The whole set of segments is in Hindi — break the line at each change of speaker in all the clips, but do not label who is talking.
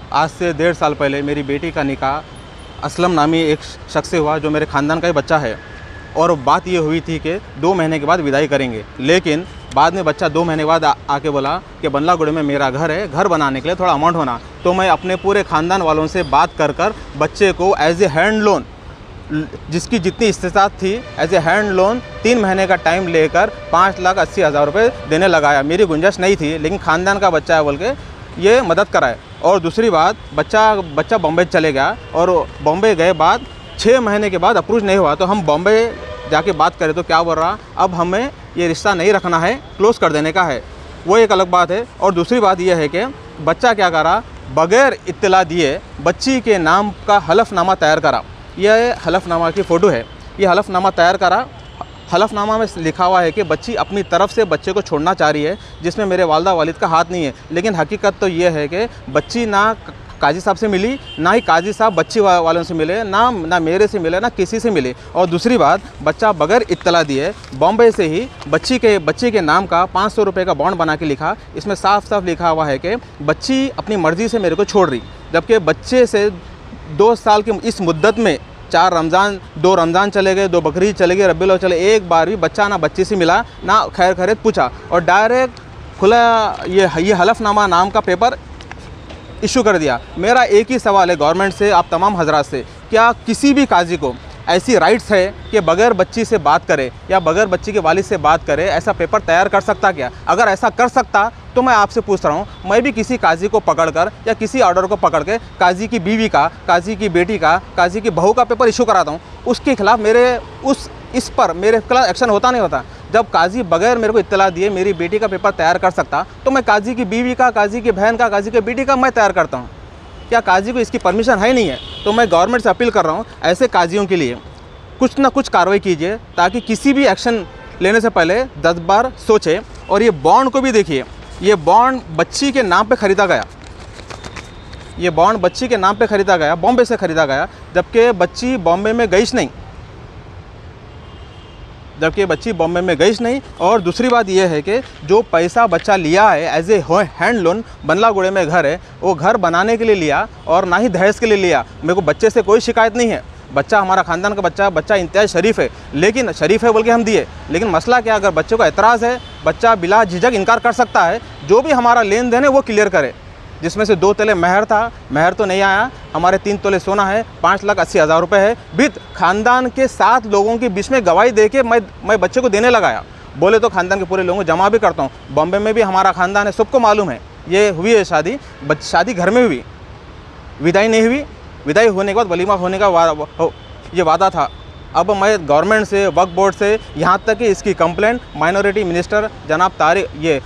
आज से 1.5 साल पहले मेरी बेटी का निकाह असलम नामी एक शख्स से हुआ जो मेरे ख़ानदान का ही बच्चा है। और बात ये हुई थी कि 2 महीने के बाद विदाई करेंगे, लेकिन बाद में बच्चा 2 महीने के बाद आके बोला कि बल्लागुड़े में मेरा घर है, घर बनाने के लिए थोड़ा अमाउंट होना। तो मैं अपने पूरे ख़ानदान वालों से बात कर बच्चे को एज ए हैंड लोन, जिसकी जितनी इस्तेताअत थी, एज ए हैंड लोन 3 महीने का टाइम लेकर 5,80,000 रुपये देने लगाया। मेरी गुंजाइश नहीं थी, लेकिन ख़ानदान का बच्चा है बोल के ये मदद कराए। और दूसरी बात, बच्चा बॉम्बे चले गया और बॉम्बे गए बाद 6 महीने के बाद अप्रूव नहीं हुआ। तो हम बॉम्बे जाके बात करें तो क्या बोल रहा, अब हमें ये रिश्ता नहीं रखना है, क्लोज़ कर देने का है। वो एक अलग बात है। और दूसरी बात यह है कि बच्चा क्या करा, बग़ैर इत्तला दिए बच्ची के नाम का हलफनामा तैयार करा। यह हलफनामा की फ़ोटो है। ये हलफनामा तैयार करा। हलफनामा में लिखा हुआ है कि बच्ची अपनी तरफ से बच्चे को छोड़ना चाह रही है, जिसमें मेरे वालिदा वालिद का हाथ नहीं है। लेकिन हकीकत तो ये है कि बच्ची ना काजी साहब से मिली, ना ही काजी साहब बच्ची वालों से मिले, ना मेरे से मिले, ना किसी से मिले। और दूसरी बात, बच्चा बगैर इत्तला दिए बॉम्बे से ही बच्ची के नाम का 500 रुपये का बॉन्ड बना के लिखा। इसमें साफ साफ लिखा हुआ है कि बच्ची अपनी मर्ज़ी से मेरे को छोड़ रही, जबकि बच्चे से 2 साल की इस मुद्दत में 2 रमज़ान चले गए, 2 बकरीद चले गए, रब्बीउल अव्वल चले, एक बार भी बच्चा ना बच्ची से मिला, ना खैर खैरियत पूछा। और डायरेक्ट खुला ये हलफनामा नाम का पेपर इशू कर दिया। मेरा एक ही सवाल है गवर्नमेंट से, आप तमाम हजरात से, क्या किसी भी काजी को ऐसी राइट्स है कि बगैर बच्ची से बात करे या बगैर बच्ची के वालिद से बात करे, ऐसा पेपर तैयार कर सकता क्या? अगर ऐसा कर सकता तो मैं आपसे पूछ रहा हूँ, मैं भी किसी काजी को पकड़कर या किसी ऑर्डर को पकड़ के काजी की बीवी का, काजी की बेटी का, काजी की बहू का पेपर इशू कराता हूँ, उसके खिलाफ इस पर मेरे खिलाफ एक्शन होता नहीं होता? जब काजी बगैर मेरे को इत्तला दिए मेरी बेटी का पेपर तैयार कर सकता, तो मैं काजी की बीवी का, काजी की बहन का, काजी की बेटी का मैं तैयार करता हूँ। क्या काजी को इसकी परमिशन है नहीं है? तो मैं गवर्नमेंट से अपील कर रहा हूँ, ऐसे काजियों के लिए कुछ ना कुछ कार्रवाई कीजिए, ताकि किसी भी एक्शन लेने से पहले 10 बार सोचें। और ये बॉन्ड को भी देखिए, ये बॉन्ड बच्ची के नाम पे ख़रीदा गया, ये बॉन्ड बच्ची के नाम पे ख़रीदा गया, बॉम्बे से ख़रीदा गया, जबकि बच्ची बॉम्बे में गई नहीं। और दूसरी बात यह है कि जो पैसा बच्चा लिया है एज ए हैंड लोन, बल्लागुड़े में घर है, वो घर बनाने के लिए लिया और ना ही दहेज के लिए लिया। मेरे को बच्चे से कोई शिकायत नहीं है, बच्चा हमारा ख़ानदान का बच्चा इंतहाई शरीफ है, लेकिन शरीफ है बोल के हम दिए। लेकिन मसला क्या, अगर बच्चे को एतराज़ है, बच्चा बिला झिझक इनकार कर सकता है। जो भी हमारा लेन देन है वो क्लियर करे, जिसमें से 2 तोले महर था, महर तो नहीं आया, हमारे 3 तोले सोना है, 5,80,000 रुपये है। विद ख़ानदान के 7 लोगों के बीच में गवाही दे के मैं बच्चे को देने लगाया। बोले तो ख़ानदान के पूरे लोगों को जमा भी करता हूँ। बॉम्बे में भी हमारा ख़ानदान है, सबको मालूम है। ये हुई है शादी घर में हुई, विदाई नहीं हुई। विदाई होने के बाद वलीमा होने का ये वादा था। अब मैं गवर्नमेंट से, वक्फ बोर्ड से, यहाँ तक कि इसकी कंप्लेंट माइनॉरिटी मिनिस्टर जनाब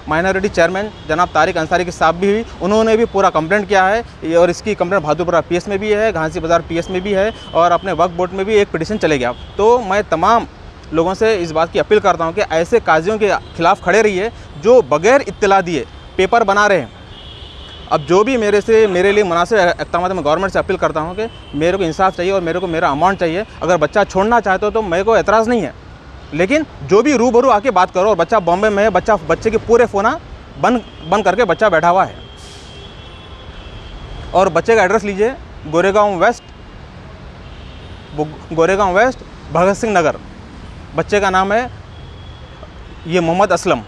माइनॉरिटी चेयरमैन जनाब तारिक अंसारी के साहब भी हुई, उन्होंने भी पूरा कंप्लेंट किया है। और इसकी कंप्लेंट बहादुरपुरा पीएस में भी है, घांसी बाज़ार पीएस में भी है, और अपने वक्फ बोर्ड में भी एक पिटीशन चले गया। तो मैं तमाम लोगों से इस बात की अपील करता हूँ कि ऐसे काजियों के खिलाफ़ खड़े रहिए जो बग़ैर इत्तला दिए पेपर बना रहे हैं। अब जो भी मेरे लिए मुनासिब इक़दाम, मैं गवर्नमेंट से अपील करता हूँ कि मेरे को इंसाफ चाहिए और मेरे को मेरा अमाउंट चाहिए। अगर बच्चा छोड़ना चाहते हो तो मेरे को एतराज़ नहीं है, लेकिन जो भी रूबरू आके बात करो। और बच्चा बॉम्बे में है, बच्चे के पूरे फ़ोन बंद करके बच्चा बैठा हुआ है। और बच्चे का एड्रेस लीजिए, गोरेगांव वेस्ट, भगत सिंह नगर। बच्चे का नाम है ये मोहम्मद असलम।